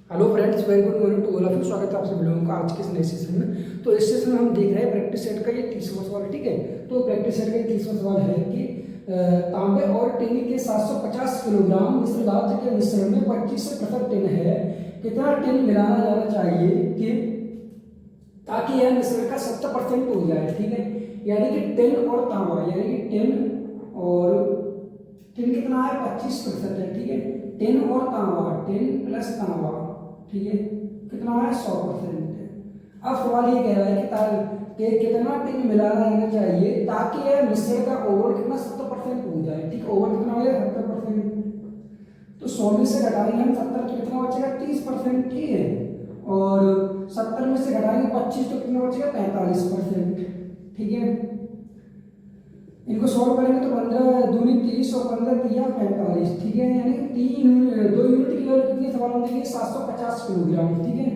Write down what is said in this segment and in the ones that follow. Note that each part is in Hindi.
Hello friends, very good morning to all of you. स्वागत है आप सभी लोगों का आज के इस नए सेशन में। तो इस सेशन में हम देख रहे हैं प्रैक्टिस सेट का ये 30वां सवाल। ठीक है, तो प्रैक्टिस सेट का ये 30वां सवाल है कि तांबे और टिन के 750 किलोग्राम मिश्र धातु के मिश्रण में 25% टिन है। कितना टिन मिलाना जाना चाहिए कि ताकि यह मिश्रण का 70% हो जाए। ठीक है, यानी कि टिन और तांबा, यानी कि टिन कितना है 25% है। ठीक है, टिन और तांबा, टिन प्लस तांबा, ठीक है, कितना है 100%। अब सवाल ये कह रहा है कि कितना टिन मिलाना जाना चाहिए ताकि यह मिश्रण का ओवर कितना 70% हो जाए। ठीक, ओवर कितना हो जाए 70%। तो 100 में से घटाएंगे हम 70 तो कितना बचेगा 30%। ठीक है, और 70 में से घटाएंगे 25 तो कितना बचेगा 45%। ठीक है, इनको सॉल्व करेंगे तो 15 दूनी 30 और 15 तिया 45। ठीक है, यानी 2 यूनिट की वैल्यू कितनी सवाल में देंगे 750 किलोग्राम। ठीक है,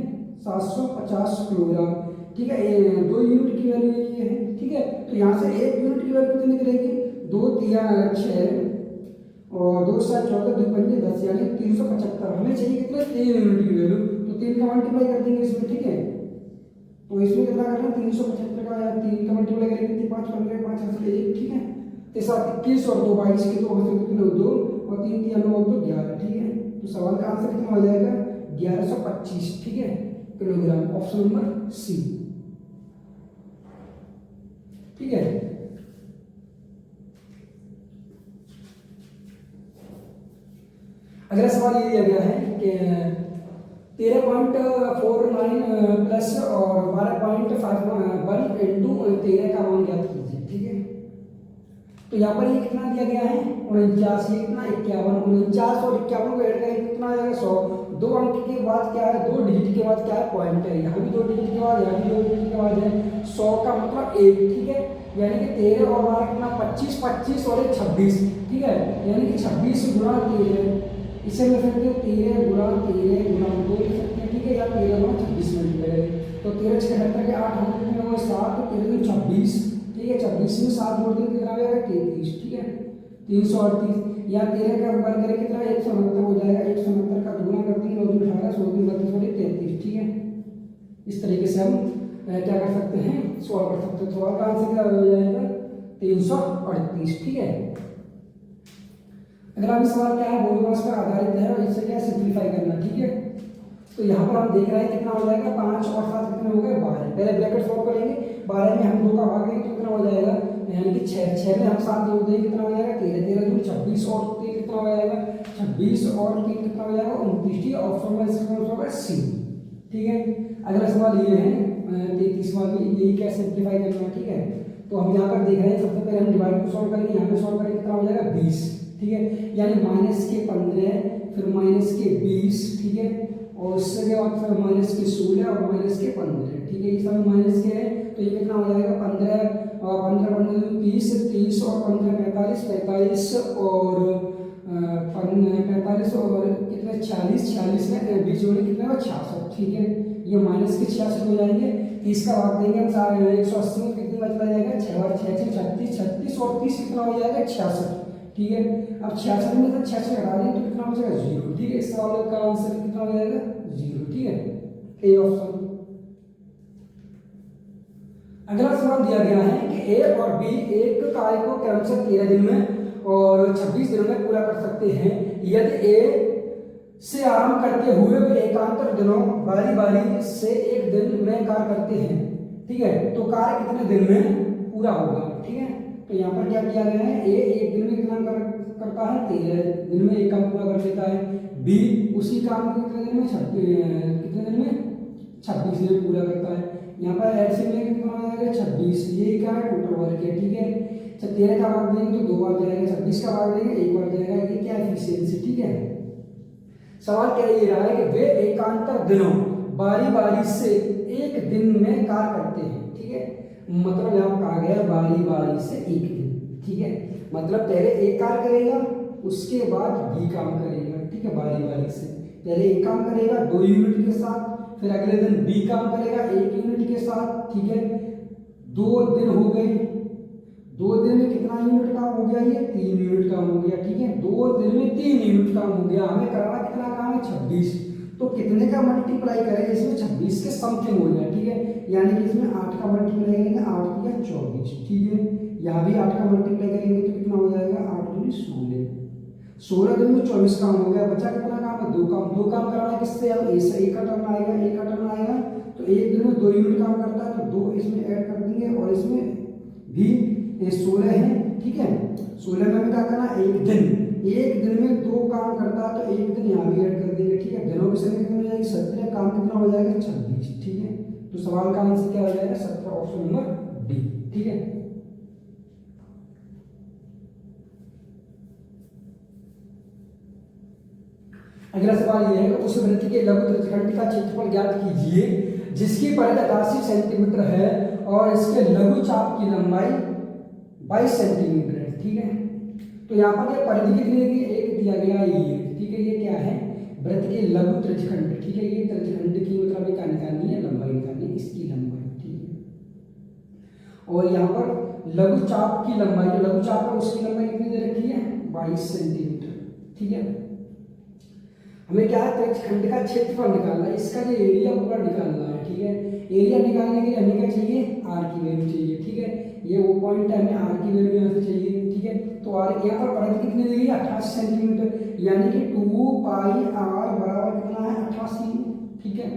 750 किलोग्राम। ठीक है, 2 यूनिट की वैल्यू ये है। ठीक है, तो यहाँ से 1 यूनिट की वैल्यू कितनी निकलेगी 2 तिया 6 और 2 7 14 2 पंजे 10, यानी 375। हमें चाहिए कितने 3 यूनिट की वैल्यू, तो 3 का मल्टीप्लाई कर देंगे इसमें। ठीक है, तो इसमें कितना करना है 375 का या 3 का मल्टीप्लाई करेंगे 5 15 5 हंस ले 1। ठीक है, तो 7 21 और 2 22 के 2 हंस कितने 2 और 3 3 9 तो 11। ठीक है, तो सवाल का आंसर कितना हो जाएगा 1125। ठीक है, किलोग्राम, ऑप्शन नंबर सी। ठीक है, अगला सवाल ये दिया गया है कि 13.49 प्लस और 12.51 इंटू 13 का मान ज्ञात कीजिए। ठीक है, तो यहाँ पर ये कितना दिया गया है 49, ये कितना 51, 49 और 51 को ऐड करेंगे कितना आ जाएगा 100। 2 अंक के बाद क्या है 2 डिजिट के बाद क्या है पॉइंट है, यहाँ भी 2 डिजिट के बाद, यहाँ भी 2 डिजिट के बाद है 100 का मतलब 1। ठीक है, यानी कि 13 और 12 कितना 25 25 और 1 26। ठीक है, यानी कि 26 गुणा 13, इसे लिख सकते हैं 13 गुणा 13 गुणा 2 लिख सकते हैं। ठीक है, या 13 गुणा 26 में मिलेगा। तो 13 76 के 8 हम कितने हो 7, 13 26। ठीक है, 26 में 7 जोड़ देंगे कितना हो जाएगा 33। ठीक है, 338 या 13 का वर्ग करें कितना 169 हो जाएगा। 169 का गुणा कर देंगे 9 18 16 32 और 33। ठीक है, इस तरीके से हम क्या कर सकते हैं सॉल्व कर सकते हैं। सवाल का आंसर क्या हो जाएगा 338। ठीक है, अगला भी सवाल क्या है बहुमास पर आधारित है और इससे क्या सिंप्लीफाई करना। ठीक है, तो यहाँ पर हम देख रहे हैं कितना हो जाएगा 5 और 7 कितने हो गए 12। पहले ब्रैकेट सॉल्व करेंगे, 12 में हम 2 का भाग देंगे तो कितना हो जाएगा, यानी कि 6 में हम 7 जोड़ देंगे कितना हो जाएगा 13 13 दूनी 26 और 3 कितना हो जाएगा 26 और 3 कितना हो जाएगा 29। ठीक है, ऑप्शन में इसका आंसर होगा सी। ठीक है, अगला सवाल ये है 33वां भी, यही क्या सिंप्लीफाई करना। ठीक है, तो हम यहाँ पर देख रहे हैं सबसे पहले हम डिवाइड को सॉल्व करेंगे, यहाँ पे सॉल्व करेंगे कितना हो जाएगा 20। ठीक है, यानी माइनस के 15 फिर माइनस के 20। ठीक है, और उसके बाद फिर माइनस के 16 और माइनस के 15। ठीक है, ये सब माइनस के है तो ये कितना हो जाएगा 15 और 15 15 30 30 और 15 45 45 और 45 और कितने 46 46 में 20 जोड़े कितने हो 66। ठीक है, ये माइनस के 66 हो जाएंगे। 30 का भाग देंगे हम 180 में कितनी बचता जाएगा 6 और 6 36 36 और 30 कितना हो जाएगा 66। ठीक है, अब 66 में से 66 हटा दें तो कितना हो जाएगा 0। ठीक है, इस सवाल का आंसर कितना हो जाएगा 0। ठीक है, ए ऑप्शन। अगला सवाल दिया गया है कि ए और बी एक कार्य को क्रमशः 13 दिन में और 26 दिनों में पूरा कर सकते हैं यदि ए से आरंभ करते हुए वे एकांतर दिनों बारी बारी से एक दिन में कार्य करते हैं। ठीक है, तो कार्य कितने दिन में पूरा होगा। ठीक है, तो यहाँ पर क्या किया गया है ए एक दिन में कितना करता है 13 दिन में एक काम पूरा कर देता है। बी उसी काम को कितने दिन में 26 दिन में पूरा करता है। यहाँ पर एलसीएम में कितना आ जाएगा 26, ये क्या है टोटल वर्क है। ठीक है, 13 का भाग देंगे तो 2 बार जाएगा, 26 का भाग देंगे 1 बार जाएगा, ये क्या एफिशिएंसी। ठीक है, सवाल क्या ये रहा है कि वे एकांतर दिनों बारी बारी से एक दिन में कार्य करते हैं। ठीक है, मतलब यहाँ कहा गया बारी बारी से एक दिन। ठीक है, मतलब पहले एक कार्य करेगा उसके बाद बी काम करेगा। ठीक है, बारी बारी से पहले एक काम करेगा 2 यूनिट के साथ, फिर अगले दिन बी काम करेगा 1 यूनिट के साथ। ठीक है, 2 दिन हो गए, 2 दिन में कितना यूनिट काम हो गया ये 3 यूनिट काम हो गया। ठीक है, 2 दिन में 3 यूनिट काम हो गया। हमें करना कितना काम है 26, तो कितने का मल्टीप्लाई करेंगे इसमें 26 के समथिंग हो जाए, ठीक है। यानी कि इसमें 8 का मल्टीप्लाई करेंगे, 8 या 24, ठीक है। यहाँ भी 8 का मल्टीप्लाई करेंगे तो कितना हो जाएगा, 8 दूनी 16, 16 दिन में 24 काम हो गया। बचा कितना काम है, 2 काम। 2 काम कराना है किससे, अब ऐसे एक का टर्न आएगा, एक का टर्न आएगा तो एक दिन में 2 यूनिट काम करता है, तो 2 इसमें ऐड कर देंगे और इसमें भी 16 है, ठीक है। 16 में भी क्या करना, एक दिन में 2 काम करता है तो एक दिन यहाँ भी ऐड कर देंगे, ठीक है। दिनों की संख्या कितनी हो जाएगी, 17, काम कितना हो जाएगा 26, ठीक है। तो सवाल का आंसर क्या हो जाएगा, 17, ऑप्शन नंबर डी, ठीक है। अगला सवाल ये है, उस वृत्त के लघु त्रिज्यखंड का क्षेत्रफल ज्ञात कीजिए जिसकी परिधि 88 सेंटीमीटर है और इसके लघु चाप की लंबाई 22 सेंटीमीटर है, ठीक है। तो यहाँ पर ये परिधि कितनी दी गई, एक दिया गया ये, ठीक है। ये क्या है, वृत्त के लघु त्रिज्यखंड, ठीक है। ये त्रिज्यखंड की मतलब क्या निकालनी है, लंबाई निकालनी है, इसकी लंबाई, ठीक है। और यहाँ पर लघु चाप की लंबाई, जो लघु चाप है उसकी लंबाई कितनी दे रखी है, 22 सेंटीमीटर, ठीक है। हमें क्या है, त्रिज्यखंड का क्षेत्रफल निकालना है, इसका जो एरिया पूरा निकालना है, ठीक है। एरिया निकालने के लिए हमें क्या चाहिए, आर की वैल्यू चाहिए, ठीक है। ये वो पॉइंट है, हमें आर की वैल्यू यहाँ से चाहिए, ठीक है। तो आर यहाँ पर परिधि कितनी दी गई, 88 सेंटीमीटर, यानी कि 2 पाई आर बराबर कितना है, 88, ठीक है।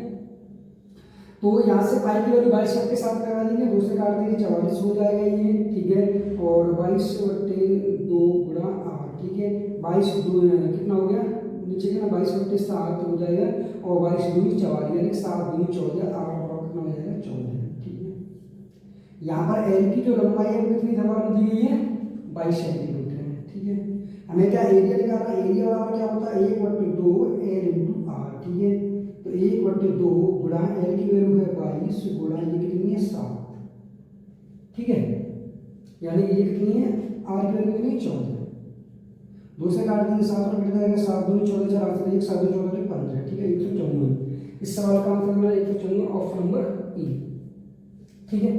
तो यहाँ से पाई की वैल्यू 22 के साथ लगा देंगे, 2 से काट देंगे, 44 हो जाएगा ये, ठीक है। और 22/2 गुणा आर, ठीक है। 22 कितना हो गया, नीचे के ना 22/7 हो जाएगा और 22 दूनी 44, यानी 7 दूनी 14, 8 बराबर कितना हो जाएगा, 14, ठीक है। यहाँ पर एल की जो लंबाई है कितनी सवाल में दी गई है, 22 सेंटीमीटर है, ठीक है। हमें क्या एरिया निकालना, एरिया बराबर क्या होता है, 1/2 एल इंटू आर, ठीक है। तो 1/2 गुणा एल की वैल्यू है 22 गुणा ये कितनी है 7, ठीक है। यानी ये कितनी है, आर की वैल्यू कितनी है 14, 2 से काट देंगे, 7 में कट जाएगा, 7 दूनी 14, 4 8 1 7 2 14 15, ठीक है। 154, इस सवाल का आंसर हमारा 154, ऑप्शन नंबर ई, ठीक है।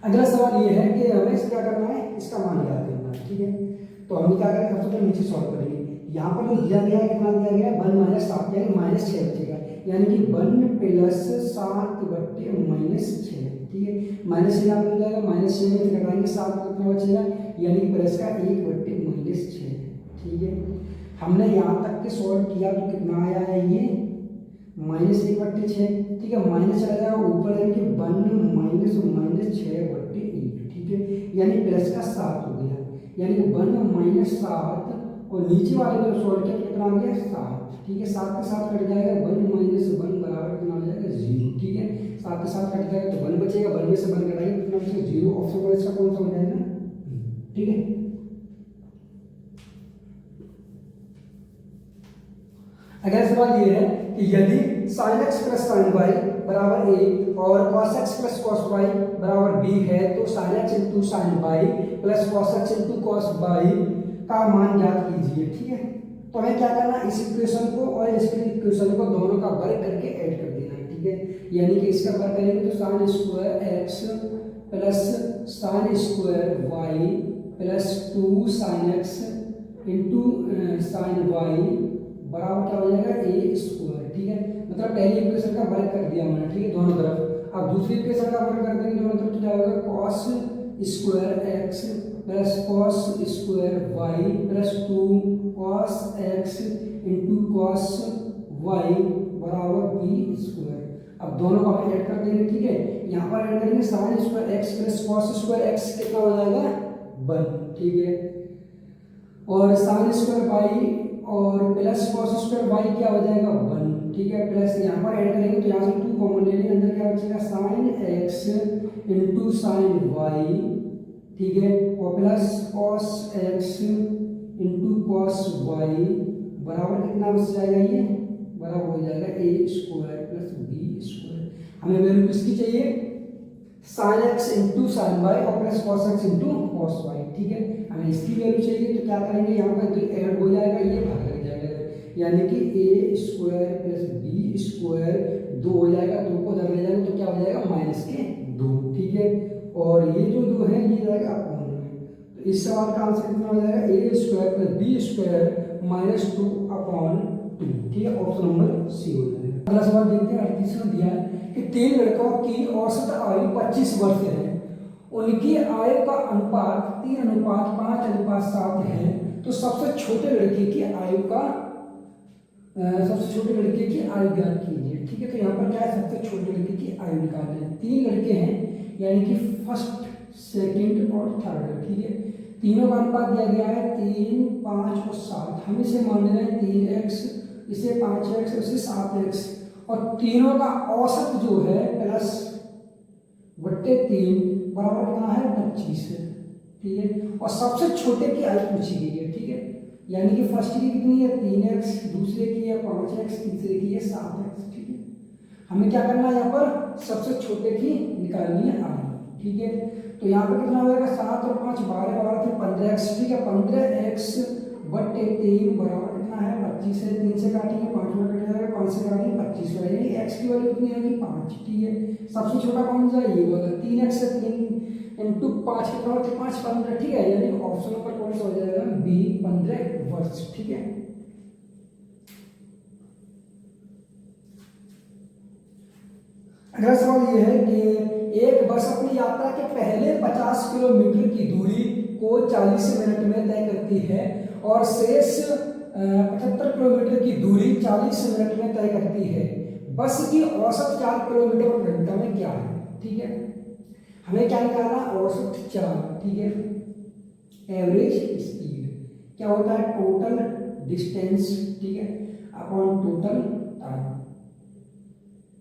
अगला सवाल ये है कि हमें इसका क्या करना है, इसका मान याद करना है, ठीक है। तो हम क्या करेंगे, सबसे पहले नीचे सॉल्व करेंगे। यहाँ पर जो दिया गया है कितना दिया गया है, 1 - 7 यानी -6 बचेगा, यानी कि 1 + 7 बट्टे -6, ठीक है। -6 यहाँ पे हो जाएगा, -6 में से घटाएंगे 7 कितना बचेगा, यानी कि प्लस का 1/-6, ठीक है। हमने यहाँ तक के सॉल्व किया तो कितना आया है, ये -1/6, ठीक है। माइनस चला जाएगा ऊपर, यानी कि 1 - -6/1, ठीक है। यानी प्लस का 7 हो गया, यानी कि 1 - 7 और नीचे वाले में सॉल्व किया कितना आ गया 7, ठीक है। 7 के साथ कट जाएगा, 1 - 1 बराबर कितना हो जाएगा 0, ठीक है। 7 के साथ कट जाएगा तो 1 बचेगा, 1 में से 1 कटाएंगे कितना बचेगा 0, ऑप्शन पर इसका कौन सा हो जाएगा, ठीक है। अगला सवाल ये है कि यदि sin x + sin y बराबर a और cos x + cos y बराबर b है तो sin x × sin y + cos x × cos y का मान ज्ञात कीजिए, ठीक है। तो हमें क्या करना, इस इक्वेशन को और इस इक्वेशन को दोनों का वर्ग करके ऐड कर देना है, ठीक है। यानी कि इसका वर्ग करेंगे तो sin square x + sin square y + 2 sin x × sin y बराबर क्या हो जाएगा a², ठीक है। मतलब पहली इक्वेशन का वर्ग कर दिया हमने, ठीक है, दोनों तरफ। अब दूसरी इक्वेशन का वर्ग कर देंगे दोनों तरफ, तो क्या होगा cos square x + cos square y + 2 cos x × cos y बराबर b²। अब दोनों को हम ऐड कर देंगे, ठीक है। यहाँ पर ऐड करेंगे sin square x + cos square x कितना हो जाएगा 1, ठीक है। और sin स्क्वायर y और प्लस cos स्क्वायर y क्या हो जाएगा 1, ठीक है। प्लस यहाँ पर ऐड करेंगे तो यहाँ से 2 कॉमन ले लेंगे, अंदर क्या बचेगा sin x × sin y, ठीक है। और plus cos x × cos y बराबर कितना बच जाएगा, ये बराबर हो जाएगा a² + b²। हमें वैल्यू किसकी चाहिए, sin x × sin y और plus cos x × cos y, ठीक है। हमें इसकी वैल्यू चाहिए तो क्या करेंगे, यहाँ पर जो ऐड हो जाएगा ये भाग लग जाएगा, यानी कि a² + b² 2 हो जाएगा, 2 को उधर ले जाएंगे तो क्या हो जाएगा -2, ठीक है। और ये जो 2 है ये जाएगा अपॉन में, तो तो इस सवाल का आंसर कितना हो जाएगा, a square plus b square minus 2 upon 2, ठीक है, ऑप्शन नंबर सी हो जाएगा। अगला सवाल देखते हैं, 38वां दिया है कि 3 लड़कों की औसत आयु 25 वर्ष है, उनकी आयु का अनुपात 3:5:7 है, तो सबसे छोटे लड़के की आयु का सबसे छोटे लड़के की आयु ज्ञात कीजिए, ठीक है। तो यहाँ पर क्या है, सबसे छोटे लड़के की आयु निकालना है। 3 लड़के हैं यानी कि फर्स्ट, सेकंड और थर्ड, ठीक है। तीनों का अनुपात दिया गया है 3, 5 और 7। हम इसे मान ले रहे हैं 3x, इसे 5x, इसे 7x, और तीनों का औसत जो है प्लस बट्टे 3 बराबर कितना है, 25 है, ठीक है। और सबसे छोटे की आयु पूछी गई है, ठीक है। यानी कि फर्स्ट की कितनी है 3x, दूसरे की है 5x, तीसरे की है 7x, ठीक है। हमें क्या करना है, यहाँ पर सबसे छोटे की निकालनी है आयु, ठीक है। तो यहाँ पर कितना हो जाएगा, 7 और 5 12, 12 फिर 15x, ठीक है। 15x बट्टे 3 बराबर कितना है, 25 है। 3 से काटेंगे 5 में कट जाएगा, 5 से काटेंगे 25 हो जाएगा, यानी x की वैल्यू कितनी आएगी, 5, ठीक है। सबसे छोटा कौन सा, ये वाला 3x से 3 इंटू 5 कितना होता है, 5 15, ठीक है। यानी ऑप्शन नंबर कौन सा हो जाएगा, बी 15 वर्ष, ठीक है। अगला सवाल ये है कि एक बस अपनी यात्रा के पहले 50 किलोमीटर की दूरी को 40 मिनट में तय करती है और शेष 75 किलोमीटर की दूरी 40 मिनट में तय करती है। बस की औसत 4 किलोमीटर प्रति घंटा में क्या है, ठीक है। हमें क्या निकालना, औसत 4, ठीक है। एवरेज स्पीड क्या होता है, टोटल डिस्टेंस, ठीक है, अपॉन टोटल टाइम,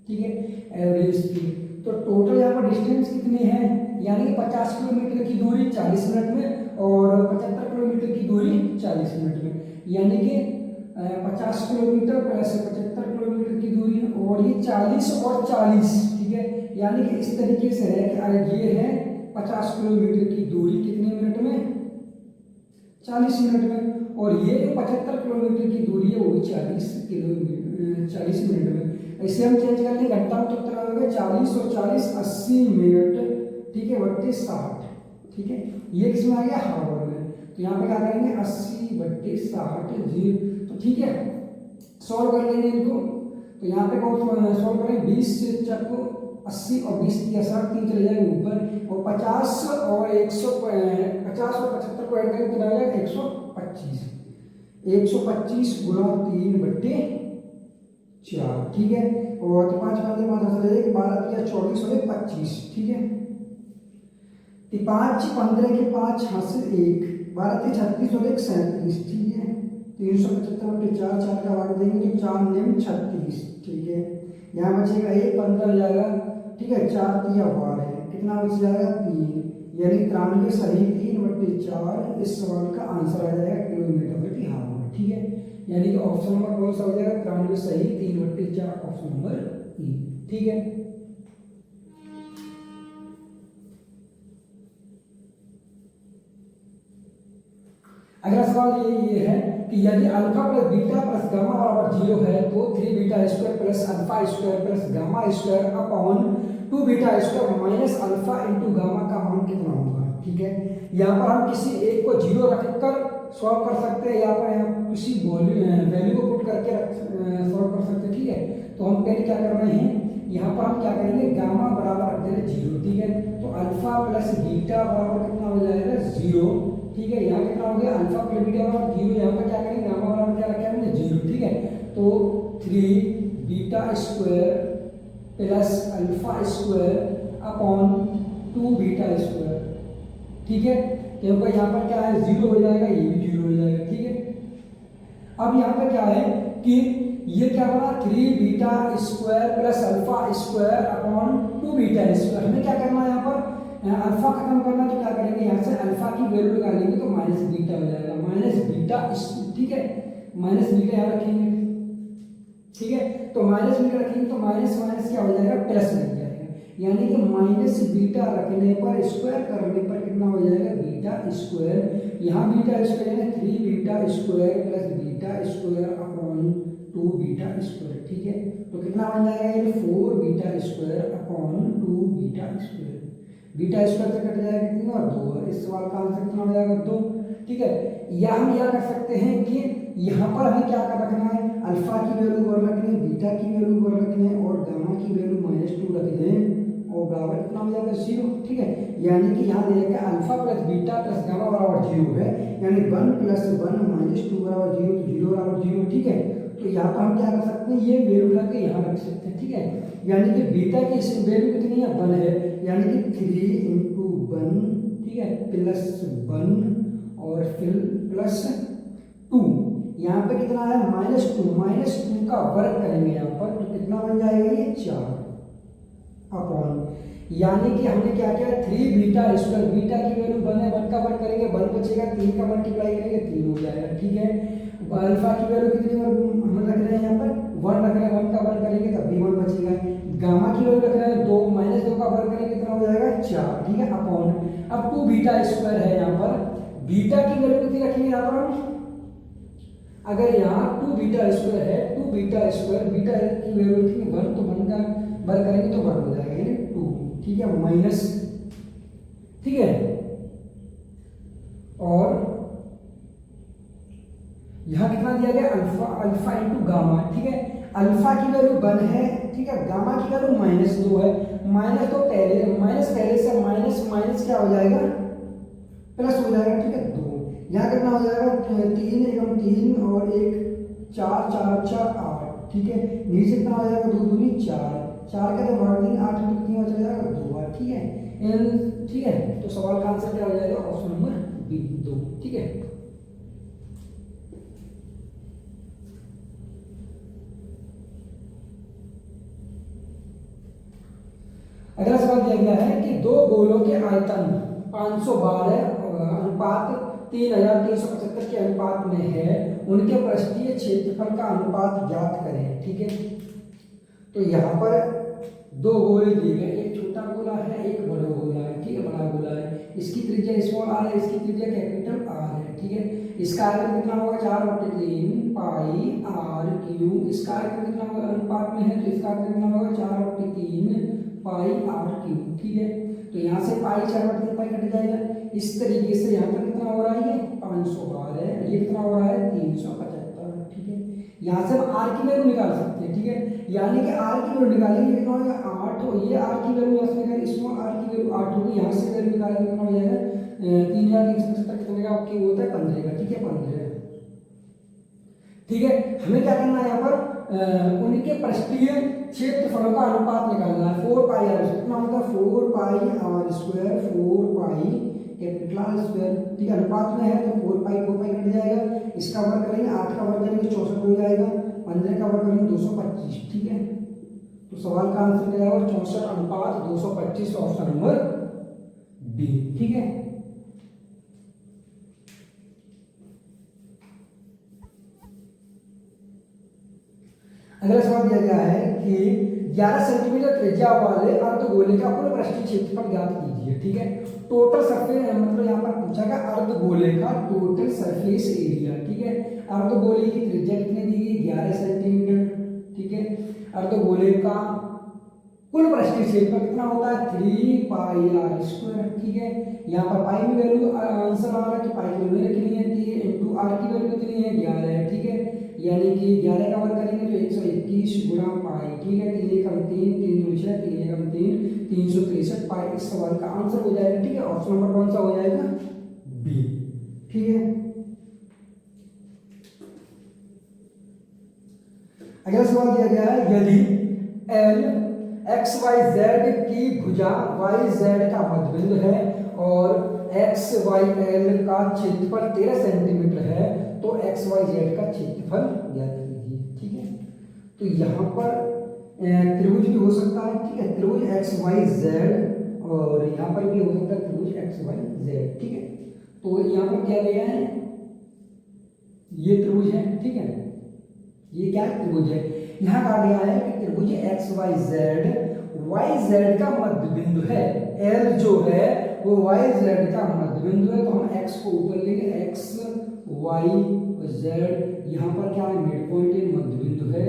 ठीक है। एवरेज स्पीड, तो टोटल यहाँ पर डिस्टेंस कितनी है, यानी कि 50 किलोमीटर की दूरी 40 मिनट में और 75 किलोमीटर की दूरी 40 मिनट में, यानी कि 50 किलोमीटर प्लस 75 किलोमीटर की दूरी, और ये 40 और 40, ठीक है। यानी कि इस तरीके से है कि ये है 50 किलोमीटर की दूरी कितने मिनट में, 40 मिनट में, और ये 75 किलोमीटर की दूरी है वो भी 40 मिनट में। ऐसे हम चेंज कर लेंगे, घंटा में तो कितना होगा, 40 और 40 80 मिनट, ठीक है, बट्टे 60, ठीक है। ये किसमें आ गया, हावर में। तो यहाँ पे क्या करेंगे, 80 बट्टे 60 जी, तो ठीक है, सॉल्व कर लेंगे इनको। तो यहाँ पे कौन सॉल्व करें, 20 से चको 80 और 20 दिया 60, 3 चले जाएंगे ऊपर, और 50 और 75 को ऐड करें कितना आ जाएगा, 125 गुणा 3 बट्टे 4, ठीक है। और 5 5 5 चले 12 या 24 और 25, ठीक है। 5 15 के 5 यहाँ से 1 12 36 और 1 37, ठीक है। 375 बट्टे 4, 4 का भाग देंगे तो 4 9 36, ठीक है। यहाँ बचेगा 1 15 हो जाएगा, ठीक है। 4 3 12 है, कितना बच जाएगा 3, यानी 93 सही 3 बट्टे 4 इस सवाल का आंसर आ जाएगा किलोमीटर प्रति हावर, ठीक है। यानी कि ऑप्शन नंबर कौन सा हो जाएगा, 93 सही 3 बट्टे 4, ऑप्शन नंबर ई, ठीक है। अगला सवाल ये है कि यदि alpha plus beta plus gamma बराबर 0 है तो 3 beta square plus alpha square plus gamma square upon 2 beta square minus alpha into gamma का मान कितना होगा, ठीक है। यहाँ पर हम किसी एक को 0 रखकर सॉल्व कर सकते हैं, या पर हम किसी वैल्यू को पुट करके सॉल्व कर सकते हैं, ठीक है। तो हम पहले क्या कर रहे हैं, यहाँ पर हम क्या करेंगे, गामा बराबर रख दे रहे 0, ठीक है। तो अल्फा प्लस बीटा बराबर कितना हो जाएगा 0, ठीक है। यहाँ कितना हो गया, अल्फा प्लस बीटा बराबर 0, यहाँ पर क्या करेंगे, गामा बराबर क्या रखा है 0, ठीक है। तो 3 beta square plus alpha square upon 2 beta square, ठीक है। क्योंकि यहाँ पर क्या है 0 हो जाएगा, ये भी 0 हो जाएगा, ठीक है। अब यहाँ पर क्या है कि ये क्या बना, 3 beta square plus alpha square upon 2 beta square. हमें क्या करना है, यहाँ पर अल्फा खत्म करना, तो क्या करेंगे, यहाँ से अल्फा की वैल्यू निकालेंगे तो माइनस बीटा हो जाएगा, माइनस बीटा, ठीक है। माइनस बीटा यहाँ रखेंगे, ठीक है। तो माइनस बीटा रखेंगे तो माइनस माइनस क्या हो जाएगा, प्लस लग जाएगा, यानी कि माइनस बीटा रखने पर स्क्वायर करने पर कितना हो जाएगा, बीटा स्क्वायर। यहाँ बीटा स्क्वायर है 3 beta square plus beta square upon 2 beta square, ठीक है। तो कितना बन जाएगा, ये 4 beta square upon 2 beta square. Beta square से कट जाएगा 3 और 2, इस सवाल का आंसर कितना हो जाएगा 2। ठीक है, या हम यह कर सकते हैं कि यहाँ पर हमें क्या कर रखना है, अल्फा की वैल्यू 1 रखनी है, बीटा की वैल्यू 1 रखनी है और गामा की वैल्यू -2 रख दें और बराबर कितना हो जाएगा 0। ठीक है, यानी कि यहाँ दे रखा है alpha plus beta plus gamma बराबर 0 है, यानी 1 + 1 -2 बराबर 0, तो 0 बराबर 0। ठीक है, तो यहाँ पर हम क्या कर सकते हैं, ये वैल्यू रख के यहाँ रख सकते हैं। ठीक है, यानी कि बीटा की वैल्यू कितनी है 1 है, यानी कि 3 × 1, ठीक है, +1 और फिर +2, यहाँ पे कितना है -2 का वर्ग करेंगे यहाँ पर, तो कितना बन जाएगा ये 4 अपॉन, यानी कि हमने क्या किया 3 बीटा स्क्वायर, बीटा की वैल्यू 1 है, 1 का वर्ग करेंगे 1 बचेगा, 3 का मल्टीप्लाई करेंगे 3 हो जाएगा। ठीक है, अल्फा की वैल्यू कितनी हम रख रहे हैं यहाँ पर 1 रख रहे हैं, 1 का वर्ग करेंगे तब भी 1 बचेगा। गामा की वैल्यू रख रहे हैं 2, -2 का वर्ग करेंगे कितना हो जाएगा 4। ठीक है, अपॉन, अब 2 बीटा स्क्वायर है यहाँ पर, बीटा की वैल्यू कितनी रखेंगे यहाँ पर हम, अगर यहाँ 2 बीटा स्क्वायर है, 2 बीटा स्क्वायर, बीटा की वैल्यू रखेंगे 1, तो 1 का वर्ग करेंगे तो 1 हो जाएगा, यानी 2। ठीक है, माइनस, ठीक है, और यहाँ कितना दिया गया अल्फा इंटू गामा। ठीक है, अल्फा की वैल्यू 1 है, ठीक है, गामा की वैल्यू -2 है, -2 पहले से माइनस क्या हो जाएगा प्लस हो जाएगा। ठीक है, 2, यहाँ कितना हो जाएगा 3 एकम 3 और 1 4 4 4 8। ठीक है, नीचे कितना हो जाएगा 2 दूनी 4, 4 का जब भाग देंगे 8 में कितना चला जाएगा 2 बार। ठीक है, ठीक है, तो सवाल का आंसर क्या हो जाएगा ऑप्शन नंबर बी 2। ठीक है, अगला सवाल दिया गया है कि 2 गोलों के आयतन 512 अनुपात 3375 के अनुपात में है, उनके पृष्ठीय क्षेत्रफल का अनुपात ज्ञात करें। ठीक है, तो यहाँ पर 2 गोले दिए गए, एक छोटा गोला है, एक बड़ा गोला है। ठीक है, बड़ा गोला है, इसकी त्रिज्या स्मॉल r है, इसकी त्रिज्या कैपिटल R है। ठीक है, इसका आयतन कितना होगा 4/3 पाई r³, इसका आयतन कितना होगा अनुपात में है, तो इसका आयतन कितना होगा 4/3 पाई r³। ठीक है, तो यहाँ से पाई 4/3 पाई कट जाएगा, इस तरीके से यहाँ पर कितना हो रहा है, ये 512 है, ये कितना हो रहा है 375। ठीक है, यहाँ से हम r की वैल्यू निकाल सकते हैं। ठीक है, यानी कि r की वैल्यू निकालेंगे कितना हो जाएगा 8, और ये r की वैल्यू यहाँ से निकालेंगे, इसमें r की वैल्यू 8 होगी, यहाँ से वैल्यू निकालेंगे कितना हो जाएगा 3375 कितने का आपकी होता है 15 का। ठीक है, 15। ठीक है, हमें क्या करना है यहाँ पर उनके पृष्ठीय क्षेत्रफलों का अनुपात निकालना है। 4 पाई r कितना होता है 4 पाई r², 4 pi capital R square. ठीक है, अनुपात में है तो 4 पाई कट जाएगा, इसका वर्ग करेंगे 8 का वर्ग करेंगे 64 हो जाएगा, 15 का वर्ग करेंगे 225। ठीक है, तो सवाल का आंसर क्या होगा 64:225, ऑप्शन नंबर बी। ठीक है, अगला सवाल दिया गया है कि 11 सेंटीमीटर त्रिज्या वाले अर्धगोले का कुल पृष्ठीय क्षेत्रफल ज्ञात कीजिए। ठीक है, टोटल सरफेस मतलब यहाँ पर पूछा गया अर्धगोले का टोटल सरफेस एरिया। ठीक है, अर्धगोले की त्रिज्या कितनी दी गई 11 सेंटीमीटर। ठीक है, अर्धगोले का कुल पृष्ठीय क्षेत्रफल कितना होता है 3 पाई r²। ठीक है, यहाँ पर पाई की वैल्यू आंसर आ रहा है कि पाई की वैल्यू कितनी है 3 इंटू r की वैल्यू कितनी है 11 है। ठीक है, यानी कि 11 का वर्ग करेंगे तो 121 गुणा पाई। ठीक है, 3 एकम 3 3 दूनी 6 3 एकम 3 363 पाई, इस सवाल का आंसर हो जाएगा। ठीक है, ऑप्शन नंबर कौन सा हो जाएगा बी। ठीक है, अगला सवाल दिया गया है यदि L XYZ की भुजा YZ का मध्यबिंदु है और XYL का क्षेत्रफल 13 सेंटीमीटर है तो XYZ का क्षेत्रफल ज्ञात कीजिए। ठीक है, तो यहाँ पर त्रिभुज भी हो सकता है। ठीक है, त्रिभुज XYZ और यहाँ पर भी हो सकता है त्रिभुज XYZ। ठीक है, तो यहाँ पर क्या दिया है ये त्रिभुज है। ठीक है, ये क्या त्रिभुज है, यहाँ कहा गया है कि त्रिभुज YZ का मध्य बिंदु है। L जो है वो YZ का मध्य बिंदु है, तो हम X को ऊपर लेंगे, X Y Z, यहाँ पर क्या है मिड पॉइंट है, मध्य बिंदु है,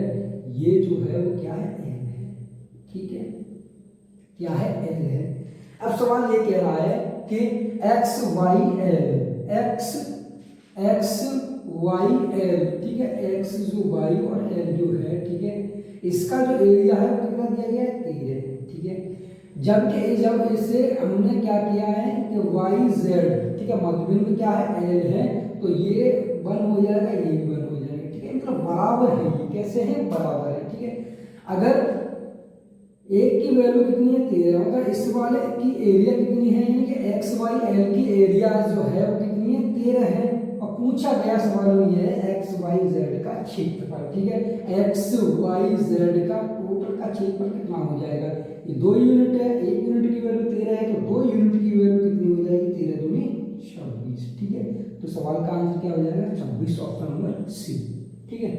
ये जो है वो क्या है L है। ठीक है, क्या है L है। अब सवाल ये कह रहा है कि X Y L, X Y L, ठीक है, एक्स जो वाई और एल जो है, ठीक है, इसका जो एरिया है वो कितना दिया गया है 13, ठीक है। जब इसे हमने क्या किया है कि वाई जेड, ठीक है, मध्यबिंदु क्या है एल है, तो ये 1 हो जाएगा, ये भी 1 हो जाएगा, ठीक है, मतलब बराबर है, ये कैसे है बराबर है, ठीक है। अगर एक की वैल्यू कितनी है 13, मतलब इस वाले की एरिया कितनी है, यानी कि एक्स वाई एल की एरिया जो है वो कितनी है 13 है, और पूछा गया सवाल में ये है एक्स वाई जेड का क्षेत्रफल, ठीक है, एक्स वाई जेड का टोटल का क्षेत्रफल कितना हो जाएगा, ये 2 यूनिट है, 1 यूनिट की वैल्यू 13 है, तो 2 यूनिट की वैल्यू कितनी हो जाएगी 13 दूनी 26, ठीक है। तो सवाल का आंसर क्या हो जाएगा 26, ऑप्शन नंबर सी, ठीक है।